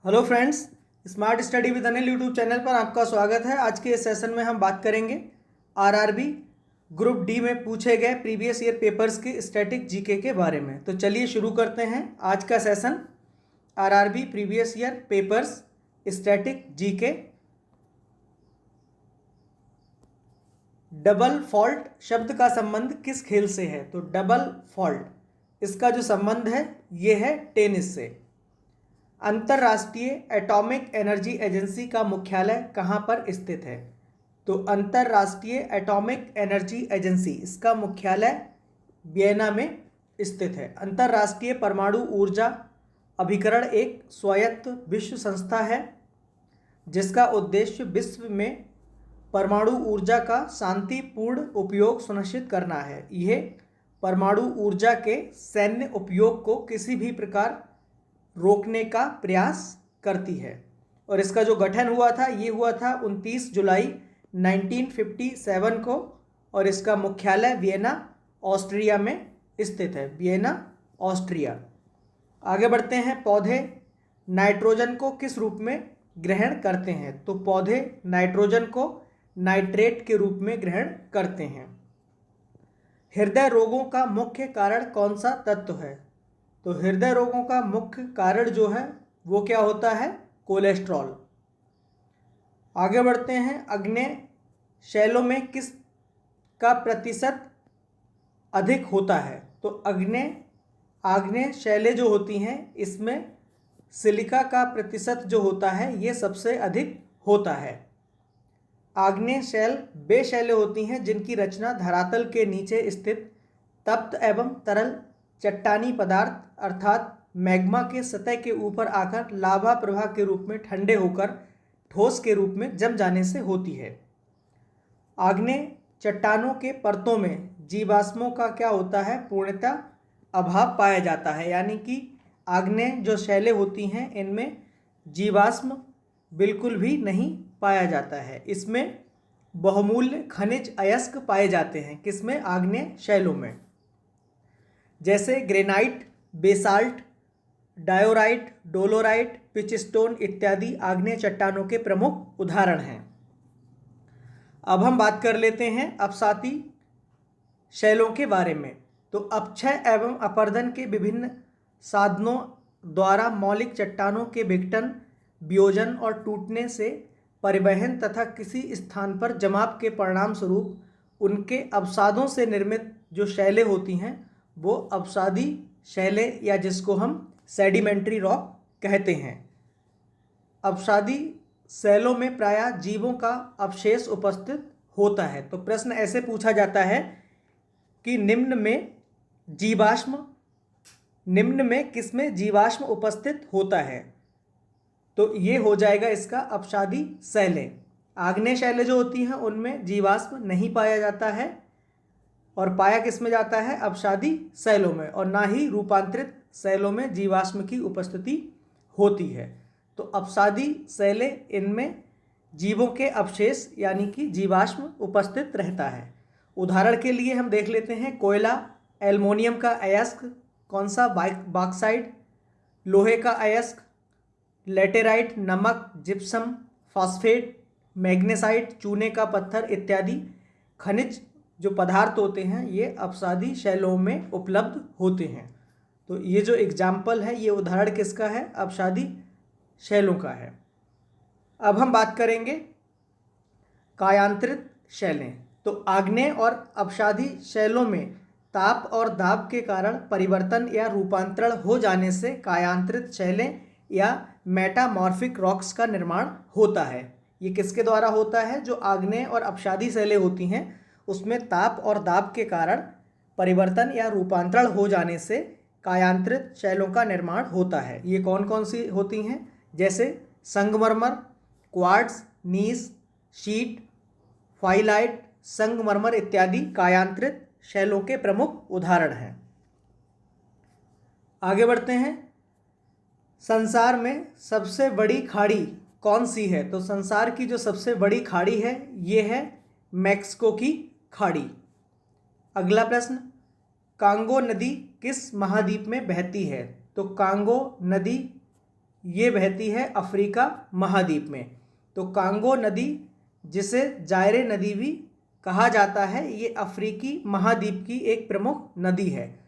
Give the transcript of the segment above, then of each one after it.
Hello friends, smart study with Anil YouTube channel पर आपका स्वागत है। आज के इस सेशन में हम बात करेंगे आरआरबी ग्रुप डी में पूछे गए प्रीवियस ईयर पेपर्स के स्टैटिक जीके के बारे में। तो चलिए शुरू करते हैं आज का session. RRB previous year papers static GK. Double fault शब्द का संबंध किस खेल से है? तो डबल फॉल्ट इसका जो संबंध है ये है टेनिस से। अंतर्राष्ट्रीय एटॉमिक एनर्जी एजेंसी का मुख्यालय कहाँ पर स्थित है? तो अंतर्राष्ट्रीय एटॉमिक एनर्जी एजेंसी इसका मुख्यालय वियना में स्थित है। अंतर्राष्ट्रीय परमाणु ऊर्जा अभिकरण एक स्वायत्त विश्व संस्था है जिसका उद्देश्य विश्व में परमाणु ऊर्जा का शांतिपूर्ण उपयोग सुनिश्चित करना है। यह परमाणु ऊर्जा के सैन्य उपयोग को किसी भी प्रकार रोकने का प्रयास करती है। और इसका जो गठन हुआ था ये हुआ था 29 जुलाई 1957 को और इसका मुख्यालय वियना ऑस्ट्रिया में स्थित है। Vienna Austria. आगे बढ़ते हैं। पौधे नाइट्रोजन को किस रूप में ग्रहण करते हैं? तो पौधे नाइट्रोजन को नाइट्रेट के रूप में ग्रहण करते हैं। हृदय रोगों का मुख्य कारण कौन सा तत्व है? तो हृदय रोगों का मुख्य कारण जो है वो क्या होता है? कोलेस्ट्रॉल। आगे बढ़ते हैं। आग्नेय शैलों में किस का प्रतिशत अधिक होता है? तो आग्नेय शैलें जो होती हैं इसमें सिलिका का प्रतिशत जो होता है ये सबसे अधिक होता है। आग्नेय शैल वे शैलें होती हैं जिनकी रचना धरातल के नीचे स्थित तप्त एवं तरल चट्टानी पदार्थ अर्थात मैग्मा के सतह के ऊपर आकर लावा प्रवाह के रूप में ठंडे होकर ठोस के रूप में जम जाने से होती है। आग्नेय चट्टानों के परतों में जीवाश्मों का क्या होता है? पूर्णतः अभाव पाया जाता है। यानी कि आग्नेय जो शैलें होती हैं इनमें जीवाश्म बिल्कुल भी नहीं पाया जाता है। इसमें बहुमूल्य खनिज अयस्क पाए जाते हैं। किसमें? आग्नेय शैलों में। जैसे ग्रेनाइट, बेसाल्ट, डायोराइट, डोलोराइट, पिचस्टोन इत्यादि आग्नेय चट्टानों के प्रमुख उदाहरण हैं। अब हम बात कर लेते हैं अपसाती शैलों के बारे में। तो अपक्षय एवं अपरदन के विभिन्न साधनों द्वारा मौलिक चट्टानों के विघटन, वियोजन और टूटने से परिवहन तथा किसी स्थान पर जमाव के परिणाम स्वरूप उनके अवसादों से निर्मित जो शैलें होती हैं वो अवसादी शैलें या जिसको हम सेडिमेंट्री रॉक कहते हैं। अवसादी शैलों में प्रायः जीवों का अवशेष उपस्थित होता है। तो प्रश्न ऐसे पूछा जाता है कि निम्न में किसमें जीवाश्म उपस्थित होता है? तो ये हो जाएगा इसका अवसादी शैलें। आग्नेय शैलें जो होती हैं उनमें जीवाश्म नहीं पाया जाता है और पाया किसमें जाता है? अवसादी शैलों में। और ना ही रूपांतरित शैलों में जीवाश्म की उपस्थिति होती है। तो अवसादी शैलें इनमें जीवों के अवशेष यानी कि जीवाश्म उपस्थित रहता है। उदाहरण के लिए हम देख लेते हैं कोयला, एल्युमिनियम का अयस्क, कौन सा? बॉक्साइट, लोहे का अयस्क, लेटेराइट, नमक, जिप्सम, फॉस्फेट, मैग्नेसाइट, चूने का पत्थर इत्यादि खनिज जो पदार्थ होते हैं ये अपसादी शैलों में उपलब्ध होते हैं। तो ये जो एग्जाम्पल है ये उदाहरण किसका है? अपसादी शैलों का है। अब हम बात करेंगे कायांतरित शैलें। तो आग्नेय और अपसादी शैलों में ताप और दाब के कारण परिवर्तन या रूपांतरण हो जाने से कायांतरित शैलें या मेटामॉर्फिक रॉक्स का निर्माण होता है। ये किसके द्वारा होता है? जो आग्नेय और अपसादी शैलें होती हैं उसमें ताप और दाब के कारण परिवर्तन या रूपांतरण हो जाने से कायांतरित शैलों का निर्माण होता है। ये कौन कौन सी होती हैं? जैसे संगमरमर, क्वार्ट्ज, नीस, शीट, फाइलाइट, संगमरमर इत्यादि कायांतरित शैलों के प्रमुख उदाहरण हैं। आगे बढ़ते हैं। संसार में सबसे बड़ी खाड़ी कौन सी है? तो संसार की जो सबसे बड़ी खाड़ी है ये है मैक्सिको की खाड़ी। अगला प्रश्न, कांगो नदी किस महाद्वीप में बहती है? तो कांगो नदी ये बहती है अफ्रीका महाद्वीप में। तो कांगो नदी, जिसे जायरे नदी भी कहा जाता है, ये अफ्रीकी महाद्वीप की एक प्रमुख नदी है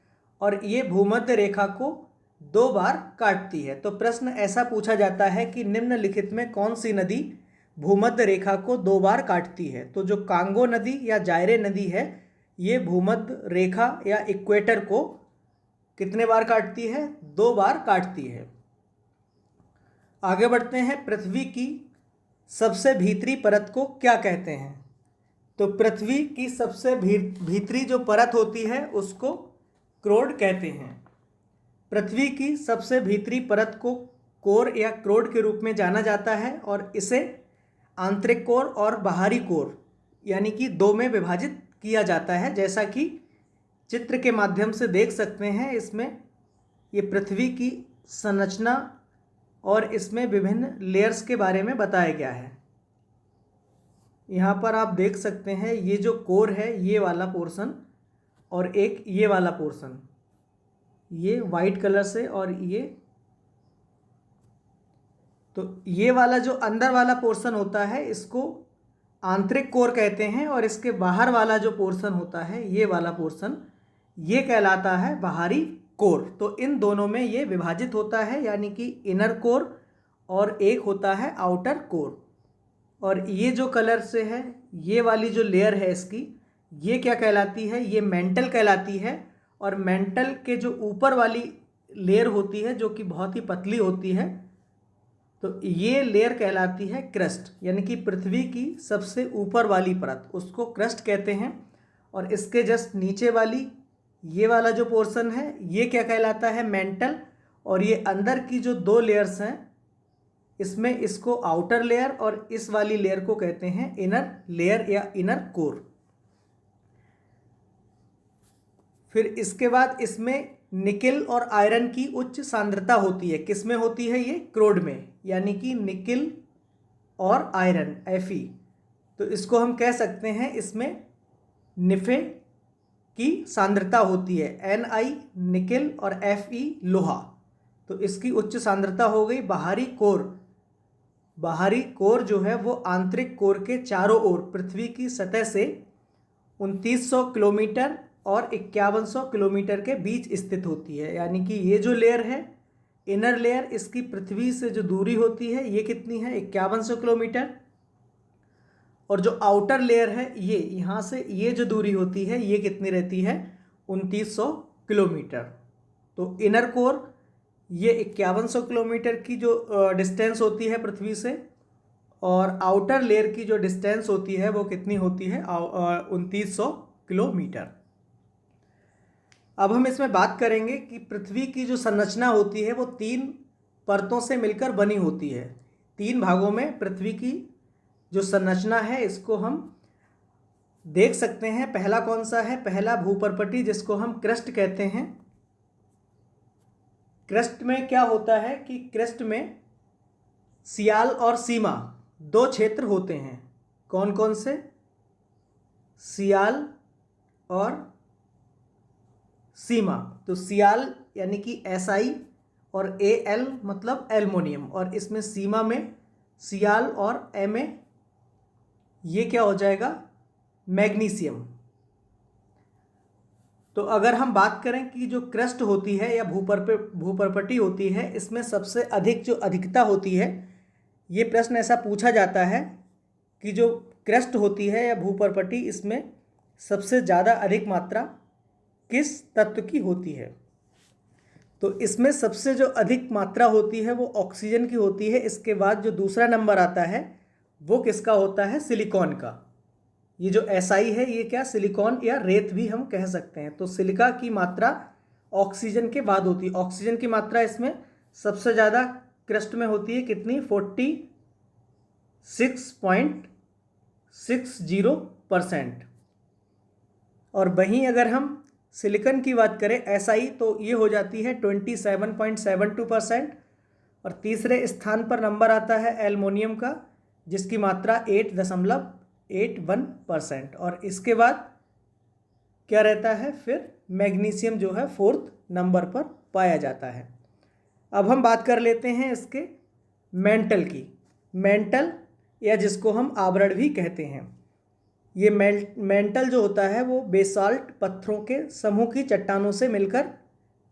और ये भूमध्य रेखा को 2 बार काटती है। तो प्रश्न ऐसा पूछा जाता है कि निम्नलिखित में कौन सी नदी भूमध्य रेखा को 2 बार काटती है? तो जो कांगो नदी या जायरे नदी है, ये भूमध्य रेखा या इक्वेटर को कितने बार काटती है? 2 बार काटती है। आगे बढ़ते हैं। पृथ्वी की सबसे भीतरी परत को क्या कहते हैं? तो पृथ्वी की सबसे भीतरी जो परत होती है उसको क्रोड कहते हैं। पृथ्वी की सबसे भीतरी परत को कोर या क्रोड के रूप में जाना जाता है और इसे आंतरिक कोर और बाहरी कोर यानी कि 2 में विभाजित किया जाता है। जैसा कि चित्र के माध्यम से देख सकते हैं, इसमें ये पृथ्वी की संरचना और इसमें विभिन्न लेयर्स के बारे में बताया गया है। यहाँ पर आप देख सकते हैं, ये जो कोर है ये वाला पोर्शन और एक ये वाला पोर्शन, ये वाइट कलर से, और ये वाला जो अंदर वाला पोर्शन होता है इसको आंतरिक कोर कहते हैं और इसके बाहर वाला जो पोर्शन होता है ये वाला पोर्शन, ये कहलाता है बाहरी कोर। तो इन दोनों में ये विभाजित होता है, यानी कि इनर कोर और एक होता है आउटर कोर। और ये जो कलर से है, ये वाली जो लेयर है इसकी, ये क्या कहलाती है? ये मेंटल कहलाती है। और मेंटल के जो ऊपर वाली लेयर होती है जो कि बहुत ही पतली होती है, तो ये लेयर कहलाती है क्रस्ट, यानी कि पृथ्वी की सबसे ऊपर वाली परत, उसको क्रस्ट कहते हैं। और इसके जस्ट नीचे वाली ये वाला जो पोर्शन है ये क्या कहलाता है? मेंटल। और ये अंदर की जो 2 लेयर्स हैं इसमें इसको आउटर लेयर और इस वाली लेयर को कहते हैं इनर लेयर या इनर कोर। फिर इसके बाद इसमें निकिल और आयरन की उच्च सांद्रता होती है। किस में होती है? ये क्रोड में, यानी कि निकिल और आयरन Fe। तो इसको हम कह सकते हैं इसमें निफे की सांद्रता होती है, Ni निकिल और Fe लोहा। तो इसकी उच्च सांद्रता हो गई। बाहरी कोर जो है वो आंतरिक कोर के चारों ओर पृथ्वी की सतह से 2900 किलोमीटर और 5100 किलोमीटर के बीच स्थित होती है। यानी कि ये जो लेयर है इनर लेयर, इसकी पृथ्वी से जो दूरी होती है ये कितनी है? 5100 किलोमीटर। और जो आउटर लेयर है ये यहाँ से ये जो दूरी होती है ये कितनी रहती है? 2900 किलोमीटर। तो इनर कोर ये 5100 किलोमीटर की जो डिस्टेंस होती है पृथ्वी से, और आउटर लेयर की जो डिस्टेंस होती है वो कितनी होती है? 2900 किलोमीटर। अब हम इसमें बात करेंगे कि पृथ्वी की जो संरचना होती है वो 3 परतों से मिलकर बनी होती है। 3 भागों में पृथ्वी की जो संरचना है इसको हम देख सकते हैं। पहला कौन सा है? पहला भूपर्पटी, जिसको हम क्रस्ट कहते हैं। क्रस्ट में क्या होता है कि क्रस्ट में सियाल और सीमा 2 क्षेत्र होते हैं। कौन कौन से? सियाल और सीमा। तो सियाल यानी कि Si और Al मतलब एल्युमिनियम, और इसमें सीमा में सियाल और Ma ये क्या हो जाएगा? मैग्नीशियम। तो अगर हम बात करें कि जो क्रस्ट होती है या भूपर्पटी होती है, इसमें सबसे अधिक जो अधिकता होती है, ये प्रश्न ऐसा पूछा जाता है कि जो क्रस्ट होती है या भूपर्पटी, इसमें सबसे ज़्यादा अधिक मात्रा किस तत्व की होती है? तो इसमें सबसे जो अधिक मात्रा होती है वो ऑक्सीजन की होती है। इसके बाद जो दूसरा नंबर आता है वो किसका होता है? सिलिकॉन का। ये जो Si है ये क्या? सिलिकॉन या रेत भी हम कह सकते हैं। तो सिलिका की मात्रा ऑक्सीजन के बाद होती है। ऑक्सीजन की मात्रा इसमें सबसे ज़्यादा क्रस्ट में होती है, कितनी? 46.60%। और वहीं अगर हम सिलिकॉन की बात करें Si, तो ये हो जाती है 27.72%। और तीसरे स्थान पर नंबर आता है एल्युमिनियम का, जिसकी मात्रा 8.81%। और इसके बाद क्या रहता है? फिर मैग्नीशियम जो है 4th नंबर पर पाया जाता है। अब हम बात कर लेते हैं इसके मेंटल की। मेंटल या जिसको हम आवरण भी कहते हैं, ये मेंटल जो होता है वो बेसाल्ट पत्थरों के समूह की चट्टानों से मिलकर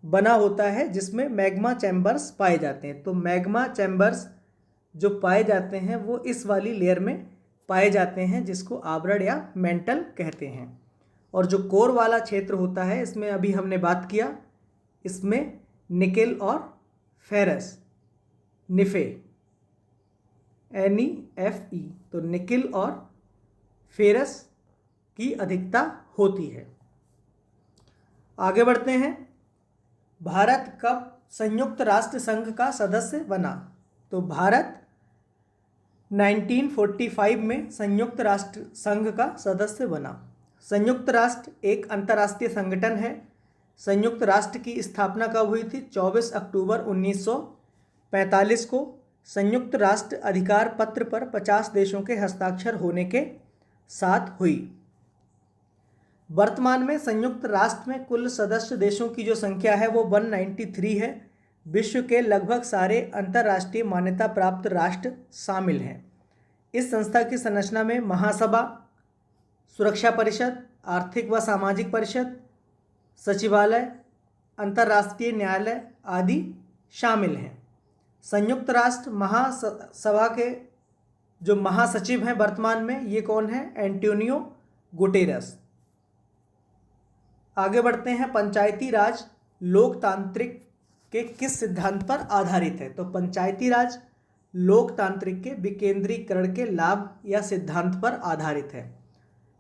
बना होता है, जिसमें मैग्मा चैम्बर्स पाए जाते हैं। तो मैग्मा चैम्बर्स जो पाए जाते हैं वो इस वाली लेयर में पाए जाते हैं, जिसको आवरण या मेंटल कहते हैं। और जो कोर वाला क्षेत्र होता है, इसमें अभी हमने बात किया, इसमें निकेल और फेरस, निफे, NeFe, तो निकेल और फेरस की अधिकता होती है। आगे बढ़ते हैं। भारत कब संयुक्त राष्ट्र संघ का सदस्य बना? तो भारत 1945 में संयुक्त राष्ट्र संघ का सदस्य बना। संयुक्त राष्ट्र एक अंतर्राष्ट्रीय संगठन है। संयुक्त राष्ट्र की स्थापना कब हुई थी? 24 अक्टूबर 1945 को संयुक्त राष्ट्र अधिकार पत्र पर 50 देशों के हस्ताक्षर होने के साथ हुई। वर्तमान में संयुक्त राष्ट्र में कुल सदस्य देशों की जो संख्या है वो 193 है। विश्व के लगभग सारे अंतर्राष्ट्रीय मान्यता प्राप्त राष्ट्र शामिल हैं। इस संस्था की संरचना में महासभा, सुरक्षा परिषद, आर्थिक व सामाजिक परिषद, सचिवालय, अंतर्राष्ट्रीय न्यायालय आदि शामिल हैं। संयुक्त राष्ट्र महासभा के जो महासचिव हैं वर्तमान में, ये कौन है? Antonio Guterres. आगे बढ़ते हैं। पंचायती राज लोकतांत्रिक के किस सिद्धांत पर आधारित है? तो पंचायती राज लोकतांत्रिक के विकेंद्रीकरण के लाभ या सिद्धांत पर आधारित है।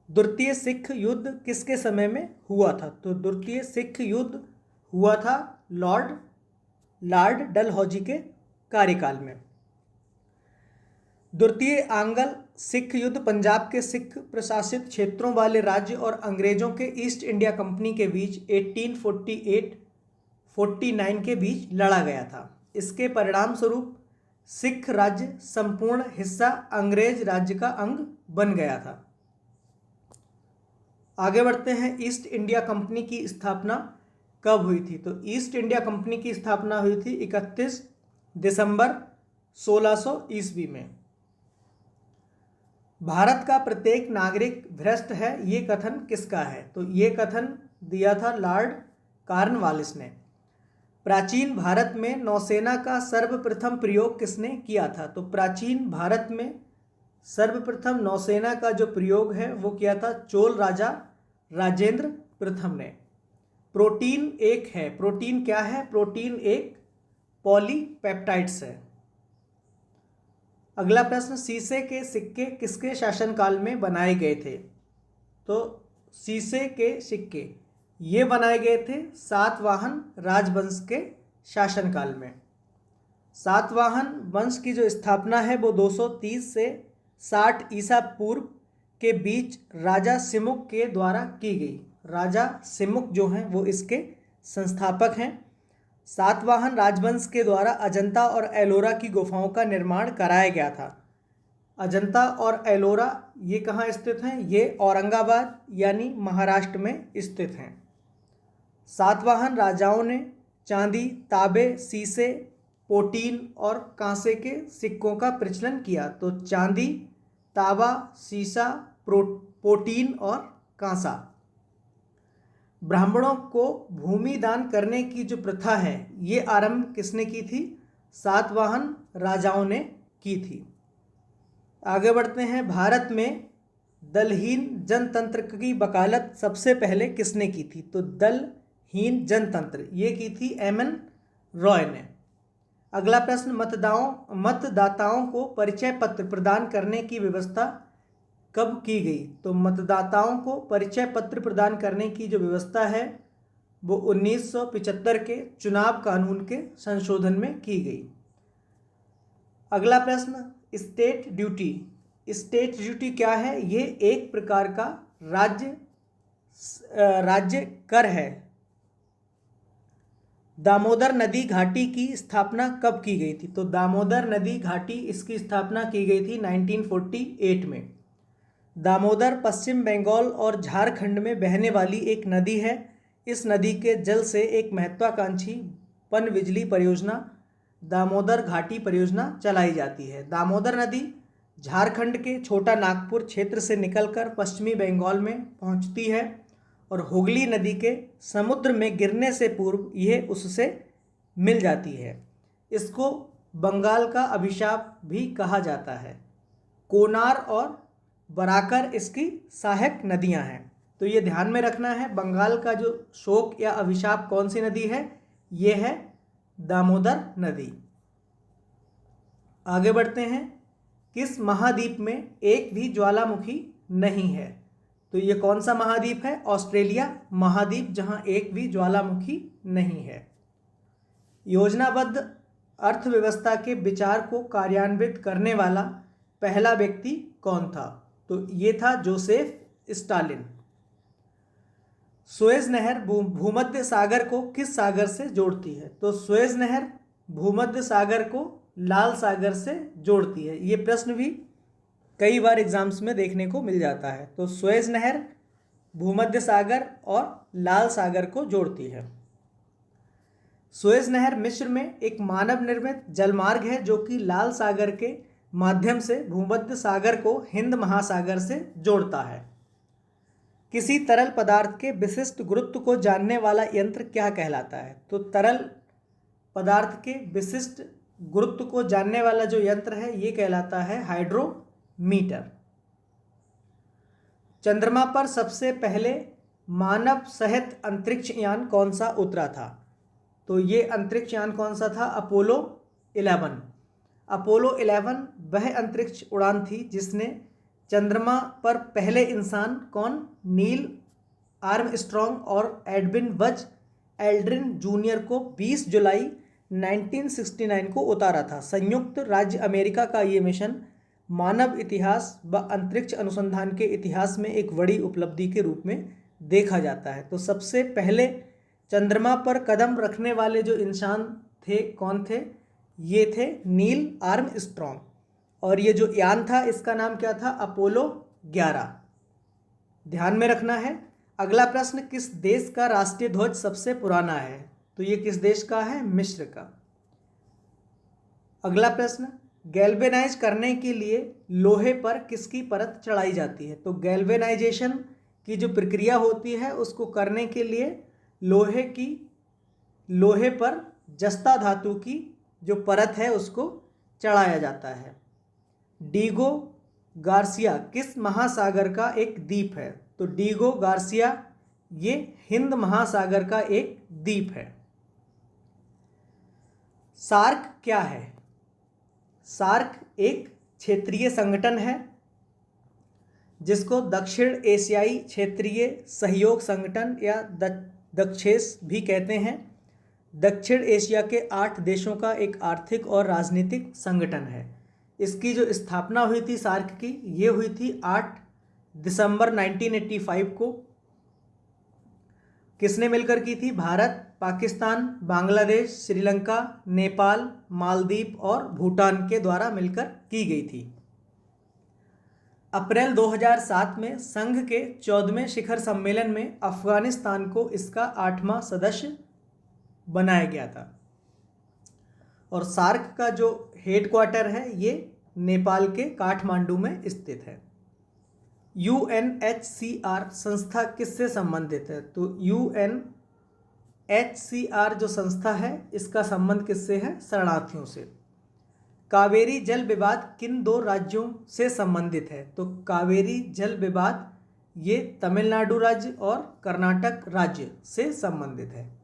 द्वितीय सिख युद्ध किसके समय में हुआ था? तो द्वितीय सिख युद्ध हुआ था लॉर्ड डलहौजी के कार्यकाल में। द्वितीय आंग्ल सिख युद्ध पंजाब के सिख प्रशासित क्षेत्रों वाले राज्य और अंग्रेजों के ईस्ट इंडिया कंपनी के बीच 1848-49 के बीच लड़ा गया था। इसके परिणाम स्वरूप सिख राज्य संपूर्ण हिस्सा अंग्रेज राज्य का अंग बन गया था। आगे बढ़ते हैं। ईस्ट इंडिया कंपनी की स्थापना कब हुई थी? तो ईस्ट इंडिया कंपनी की स्थापना हुई थी 31 दिसंबर 1600 ईस्वी में। भारत का प्रत्येक नागरिक भ्रष्ट है, ये कथन किसका है? तो ये कथन दिया था लॉर्ड कॉर्नवालिस ने। प्राचीन भारत में नौसेना का सर्वप्रथम प्रयोग किसने किया था? तो प्राचीन भारत में सर्वप्रथम नौसेना का जो प्रयोग है वो किया था चोल राजा राजेंद्र प्रथम ने। प्रोटीन एक है, प्रोटीन क्या है? प्रोटीन एक पॉलीपेप्टाइड्स है। अगला प्रश्न, शीशे के सिक्के किसके शासनकाल में बनाए गए थे? तो शीशे के सिक्के ये बनाए गए थे सातवाहन राजवंश के शासनकाल में। सातवाहन वंश की जो स्थापना है वो 230 से 60 ईसा पूर्व के बीच राजा सिमुक के द्वारा की गई। राजा सिमुक जो हैं वो इसके संस्थापक हैं। सातवाहन राजवंश के द्वारा अजंता और एलोरा की गुफाओं का निर्माण कराया गया था। अजंता और एलोरा ये कहाँ स्थित हैं? ये औरंगाबाद यानी महाराष्ट्र में स्थित हैं। सातवाहन राजाओं ने चांदी, तांबे, शीशे, पोटीन और कांसे के सिक्कों का प्रचलन किया। तो चांदी, तांबा, शीशा, पोटीन और कांसा। ब्राह्मणों को भूमि दान करने की जो प्रथा है ये आरंभ किसने की थी? सातवाहन राजाओं ने की थी। आगे बढ़ते हैं। भारत में दलहीन जनतंत्र की वकालत सबसे पहले किसने की थी? तो दलहीन जनतंत्र ये की थी MN रॉय ने। अगला प्रश्न, मतदाताओं को परिचय पत्र प्रदान करने की व्यवस्था कब की गई? तो मतदाताओं को परिचय पत्र प्रदान करने की जो व्यवस्था है वो 1975 के चुनाव कानून के संशोधन में की गई। अगला प्रश्न, स्टेट ड्यूटी। स्टेट ड्यूटी क्या है? ये एक प्रकार का राज्य कर है। दामोदर नदी घाटी की स्थापना कब की गई थी? तो दामोदर नदी घाटी इसकी स्थापना की गई थी 1948 में। दामोदर पश्चिम बंगाल और झारखंड में बहने वाली एक नदी है। इस नदी के जल से एक महत्वाकांक्षी पनबिजली परियोजना दामोदर घाटी परियोजना चलाई जाती है। दामोदर नदी झारखंड के छोटा नागपुर क्षेत्र से निकलकर पश्चिमी बंगाल में पहुंचती है और हुगली नदी के समुद्र में गिरने से पूर्व यह उससे मिल जाती है। इसको बंगाल का अभिशाप भी कहा जाता है। कोनार और बराकर इसकी सहायक नदियां हैं। तो ये ध्यान में रखना है, बंगाल का जो शोक या अभिशाप कौन सी नदी है, ये है दामोदर नदी। आगे बढ़ते हैं। किस महाद्वीप में एक भी ज्वालामुखी नहीं है? तो ये कौन सा महाद्वीप है? ऑस्ट्रेलिया महाद्वीप, जहां एक भी ज्वालामुखी नहीं है। योजनाबद्ध अर्थव्यवस्था के विचार को कार्यान्वित करने वाला पहला व्यक्ति कौन था? तो ये था जोसेफ स्टालिन। सुएज नहर भूमध्य सागर को किस सागर से जोड़ती है? तो सुएज नहर भूमध्य सागर को लाल सागर से जोड़ती है। ये प्रश्न भी कई बार एग्जाम्स में देखने को मिल जाता है। तो सुएज नहर भूमध्य सागर और लाल सागर को जोड़ती है। सुएज नहर मिस्र में एक मानव निर्मित जलमार्ग है जो कि लाल सागर के माध्यम से भूमध्य सागर को हिंद महासागर से जोड़ता है। किसी तरल पदार्थ के विशिष्ट गुरुत्व को जानने वाला यंत्र क्या कहलाता है? तो तरल पदार्थ के विशिष्ट गुरुत्व को जानने वाला जो यंत्र है ये कहलाता है हाइड्रोमीटर। चंद्रमा पर सबसे पहले मानव सहित अंतरिक्ष यान कौन सा उतरा था? तो ये अंतरिक्ष यान कौन सा था? अपोलो 11। अपोलो 11 वह अंतरिक्ष उड़ान थी जिसने चंद्रमा पर पहले इंसान कौन, नील आर्मस्ट्रॉन्ग और एडविन बज एल्ड्रिन जूनियर को 20 जुलाई 1969 को उतारा था। संयुक्त राज्य अमेरिका का ये मिशन मानव इतिहास व अंतरिक्ष अनुसंधान के इतिहास में एक बड़ी उपलब्धि के रूप में देखा जाता है। तो सबसे पहले चंद्रमा पर कदम रखने वाले जो इंसान थे कौन थे? ये थे नील आर्मस्ट्रॉन्ग। और ये जो यान था इसका नाम क्या था? अपोलो 11। ध्यान में रखना है। अगला प्रश्न, किस देश का राष्ट्रीय ध्वज सबसे पुराना है? तो ये किस देश का है? मिस्र का। अगला प्रश्न, गैल्वेनाइज करने के लिए लोहे पर किसकी परत चढ़ाई जाती है? तो गैल्वेनाइजेशन की जो प्रक्रिया होती है उसको करने के लिए लोहे पर जस्ता धातु की जो परत है उसको चढ़ाया जाता है। डीगो गार्सिया किस महासागर का एक द्वीप है? तो डीगो गार्सिया ये हिंद महासागर का एक द्वीप है। सार्क क्या है? सार्क एक क्षेत्रीय संगठन है जिसको दक्षिण एशियाई क्षेत्रीय सहयोग संगठन या दक्षेस भी कहते हैं। दक्षिण एशिया के 8 देशों का एक आर्थिक और राजनीतिक संगठन है। इसकी जो स्थापना हुई थी सार्क की, ये हुई थी 8 दिसंबर 1985 को। किसने मिलकर की थी? भारत, पाकिस्तान, बांग्लादेश, श्रीलंका, नेपाल, मालदीव और भूटान के द्वारा मिलकर की गई थी। अप्रैल 2007 में संघ के 14वें शिखर सम्मेलन में अफगानिस्तान को इसका 8वां सदस्य बनाया गया था। और सार्क का जो हेडक्वार्टर है ये नेपाल के काठमांडू में स्थित है। UNHCR संस्था किससे संबंधित है? तो UNHCR जो संस्था है इसका संबंध किससे है? शरणार्थियों से। कावेरी जल विवाद किन 2 राज्यों से संबंधित है? तो कावेरी जल विवाद ये तमिलनाडु राज्य और कर्नाटक राज्य से संबंधित है।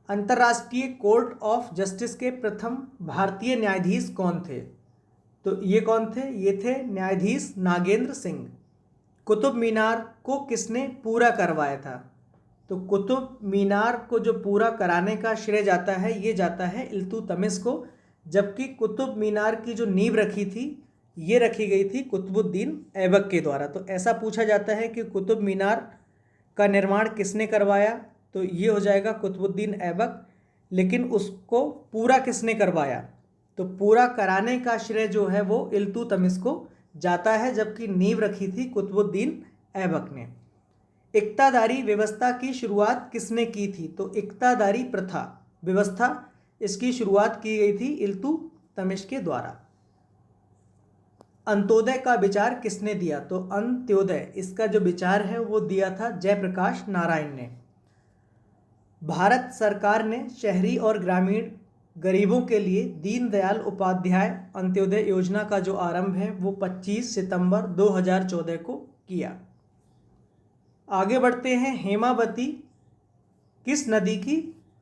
अंतर्राष्ट्रीय कोर्ट ऑफ जस्टिस के प्रथम भारतीय न्यायाधीश कौन थे? तो ये कौन थे? ये थे न्यायाधीश नागेंद्र सिंह। कुतुब मीनार को किसने पूरा करवाया था? तो कुतुब मीनार को जो पूरा कराने का श्रेय जाता है ये जाता है इल्तुतमिश को, जबकि कुतुब मीनार की जो नींव रखी थी ये रखी गई थी कुतुबुद्दीन ऐबक के द्वारा। तो ऐसा पूछा जाता है कि कुतुब मीनार का निर्माण किसने करवाया? तो ये हो जाएगा कुतुबुद्दीन ऐबक। लेकिन उसको पूरा किसने करवाया? तो पूरा कराने का श्रेय जो है वो इल्तुतमिश को जाता है, जबकि नींव रखी थी कुतुबुद्दीन ऐबक ने। इक्तादारी व्यवस्था की शुरुआत किसने की थी? तो इक्तादारी प्रथा व्यवस्था इसकी शुरुआत की गई थी इल्तुतमिश के द्वारा। अंत्योदय का विचार किसने दिया? तो अंत्योदय इसका जो विचार है वो दिया था जयप्रकाश नारायण ने। भारत सरकार ने शहरी और ग्रामीण गरीबों के लिए दीनदयाल उपाध्याय अंत्योदय योजना का जो आरंभ है वो 25 सितंबर 2014 को किया। आगे बढ़ते हैं, हेमावती किस नदी की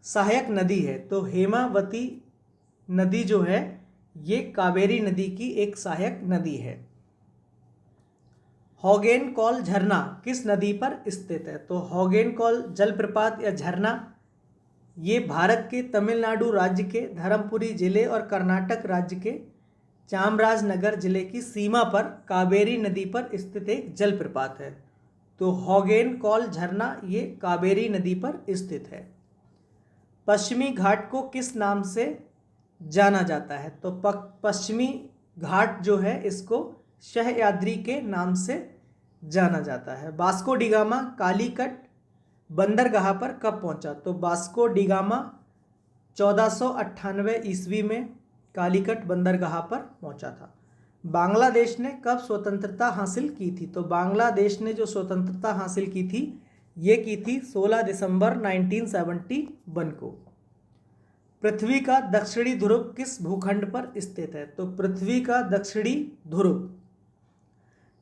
सहायक नदी है? तो हेमावती नदी जो है ये कावेरी नदी की एक सहायक नदी है। हॉगेनकॉल झरना किस नदी पर स्थित है? तो हॉगेनकॉल जलप्रपात या झरना ये भारत के तमिलनाडु राज्य के धर्मपुरी जिले और कर्नाटक राज्य के चामराजनगर जिले की सीमा पर कावेरी नदी पर स्थित एक जलप्रपात है। तो हॉगेनकॉल झरना ये कावेरी नदी पर स्थित है। पश्चिमी घाट को किस नाम से जाना जाता है? तो पश्चिमी घाट जो है इसको सह्याद्री के नाम से जाना जाता है। वास्को डी गामा कालीकट बंदरगाह पर कब पहुंचा? तो वास्को डी गामा 1498 ईस्वी में कालीकट बंदरगाह पर पहुंचा था। बांग्लादेश ने कब स्वतंत्रता हासिल की थी? तो बांग्लादेश ने जो स्वतंत्रता हासिल की थी ये की थी 16 दिसंबर 1971 को। पृथ्वी का दक्षिणी ध्रुव किस भूखंड पर स्थित है? तो पृथ्वी का दक्षिणी ध्रुव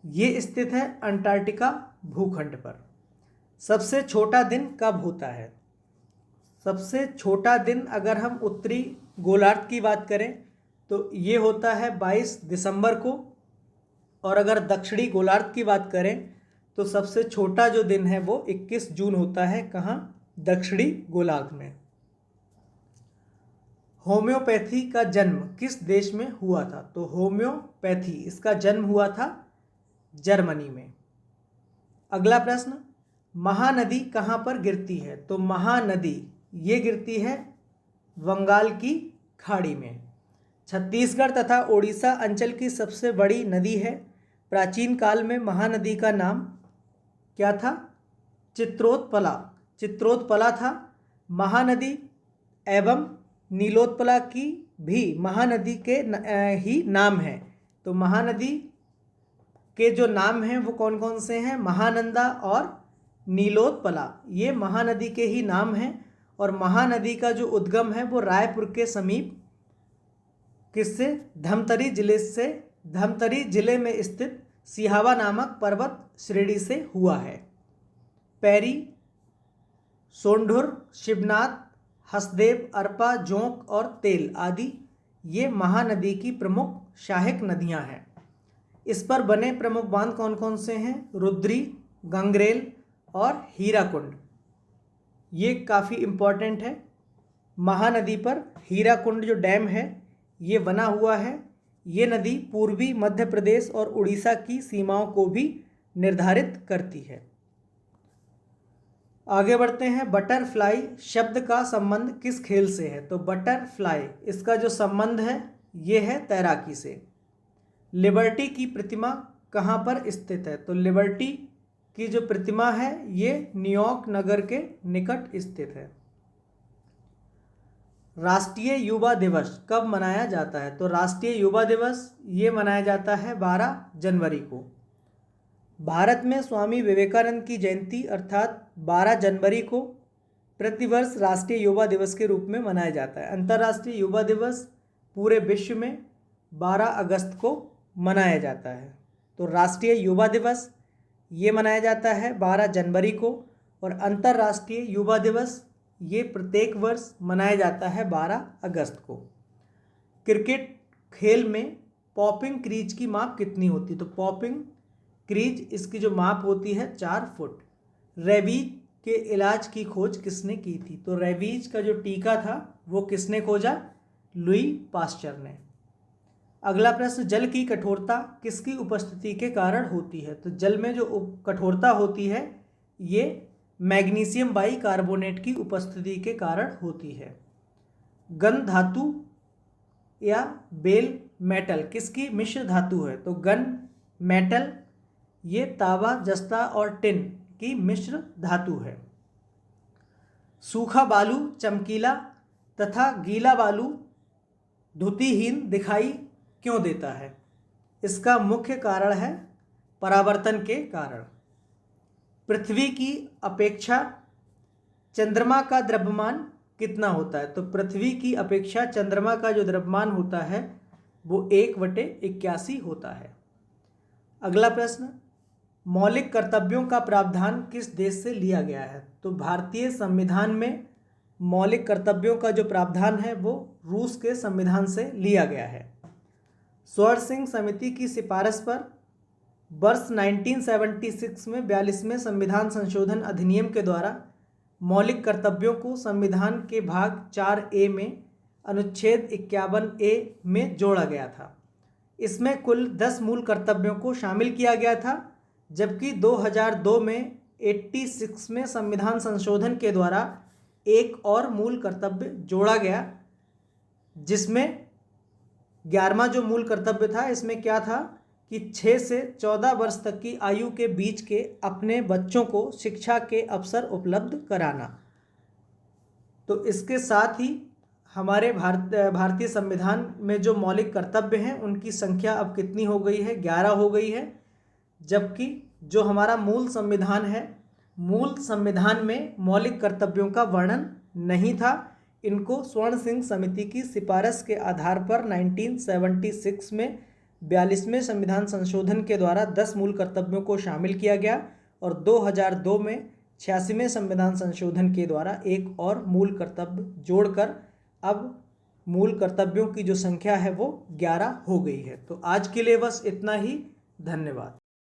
ये स्थित है अंटार्कटिका भूखंड पर। सबसे छोटा दिन कब होता है? सबसे छोटा दिन अगर हम उत्तरी गोलार्ध की बात करें तो ये होता है 22 दिसंबर को, और अगर दक्षिणी गोलार्ध की बात करें तो सबसे छोटा जो दिन है वो 21 जून होता है। कहाँ? दक्षिणी गोलार्ध में। होम्योपैथी का जन्म किस देश में हुआ था? तो होम्योपैथी इसका जन्म हुआ था जर्मनी में। अगला प्रश्न, महानदी कहाँ पर गिरती है? तो महानदी ये गिरती है बंगाल की खाड़ी में। छत्तीसगढ़ तथा ओडिशा अंचल की सबसे बड़ी नदी है। प्राचीन काल में महानदी का नाम क्या था? चित्रोत्पला था। महानदी एवं नीलोत्पला की भी महानदी के ही नाम है। तो महानदी के जो नाम हैं वो कौन कौन से हैं? महानंदा और नीलोत्पला ये महानदी के ही नाम हैं। और महानदी का जो उद्गम है वो रायपुर के समीप किससे? धमतरी जिले में स्थित सिहावा नामक पर्वत श्रेणी से हुआ है। पैरी, सोंढुर, शिवनाथ, हसदेव, अरपा, जोंक और तेल आदि ये महानदी की प्रमुख सहायक नदियां हैं। इस पर बने प्रमुख बांध कौन कौन से हैं? रुद्री, गंगरेल और हीराकुंड। ये काफ़ी इम्पॉर्टेंट है। महानदी पर हीराकुंड जो डैम है ये बना हुआ है। ये नदी पूर्वी मध्य प्रदेश और उड़ीसा की सीमाओं को भी निर्धारित करती है। आगे बढ़ते हैं, बटरफ्लाई शब्द का संबंध किस खेल से है? तो बटरफ्लाई इसका जो संबंध है ये है तैराकी से। लिबर्टी की प्रतिमा कहाँ पर स्थित है? तो लिबर्टी की जो प्रतिमा है ये न्यूयॉर्क नगर के निकट स्थित है। राष्ट्रीय युवा दिवस कब मनाया जाता है? तो राष्ट्रीय युवा दिवस ये मनाया जाता है 12 जनवरी को। भारत में स्वामी विवेकानंद की जयंती अर्थात 12 जनवरी को प्रतिवर्ष राष्ट्रीय युवा दिवस के रूप में मनाया जाता है। अंतर्राष्ट्रीय युवा दिवस पूरे विश्व में 12 अगस्त को मनाया जाता है। तो राष्ट्रीय युवा दिवस ये मनाया जाता है 12 जनवरी को, और अंतर्राष्ट्रीय युवा दिवस ये प्रत्येक वर्ष मनाया जाता है 12 अगस्त को। क्रिकेट खेल में पॉपिंग क्रीज की माप कितनी होती है? तो पॉपिंग क्रीज इसकी जो माप होती है 4 फुट। रेबीज के इलाज की खोज किसने की थी? तो रेबीज का जो टीका था वो किसने खोजा? लुई पास्चर ने। अगला प्रश्न, जल की कठोरता किसकी उपस्थिति के कारण होती है? तो जल में जो कठोरता होती है ये मैग्नीशियम बाइकार्बोनेट की उपस्थिति के कारण होती है। गन धातु या बेल मेटल किसकी मिश्र धातु है? तो गन मेटल ये तांबा, जस्ता और टिन की मिश्र धातु है। सूखा बालू चमकीला तथा गीला बालू धुतिहीन दिखाई क्यों देता है? इसका मुख्य कारण है परावर्तन के कारण। पृथ्वी की अपेक्षा चंद्रमा का द्रव्यमान कितना होता है? तो पृथ्वी की अपेक्षा चंद्रमा का जो द्रव्यमान होता है वो 1/81 होता है। अगला प्रश्न, मौलिक कर्तव्यों का प्रावधान किस देश से लिया गया है? तो भारतीय संविधान में मौलिक कर्तव्यों का जो प्रावधान है वो रूस के संविधान से लिया गया है। स्वर्ण सिंह समिति की सिफारिश पर वर्ष 1976 में 42वें संविधान संशोधन अधिनियम के द्वारा मौलिक कर्तव्यों को संविधान के भाग 4A में अनुच्छेद 51A में जोड़ा गया था। इसमें कुल 10 मूल कर्तव्यों को शामिल किया गया था, जबकि 2002 में 86वें संविधान संशोधन के द्वारा एक और मूल कर्तव्य जोड़ा गया, जिसमें 11वां जो मूल कर्तव्य था इसमें क्या था कि 6 से 14 वर्ष तक की आयु के बीच के अपने बच्चों को शिक्षा के अवसर उपलब्ध कराना। तो इसके साथ ही हमारे भारतीय संविधान में जो मौलिक कर्तव्य हैं उनकी संख्या अब कितनी हो गई है? 11 हो गई है। जबकि जो हमारा मूल संविधान है, मूल संविधान में मौलिक कर्तव्यों का वर्णन नहीं था। इनको स्वर्ण सिंह समिति की सिफारिश के आधार पर 1976 में 42वें संविधान संशोधन के द्वारा 10 मूल कर्तव्यों को शामिल किया गया और 2002 में 86वें संविधान संशोधन के द्वारा एक और मूल कर्तव्य जोड़कर अब मूल कर्तव्यों की जो संख्या है वो 11 हो गई है। तो आज के लिए बस इतना ही। धन्यवाद।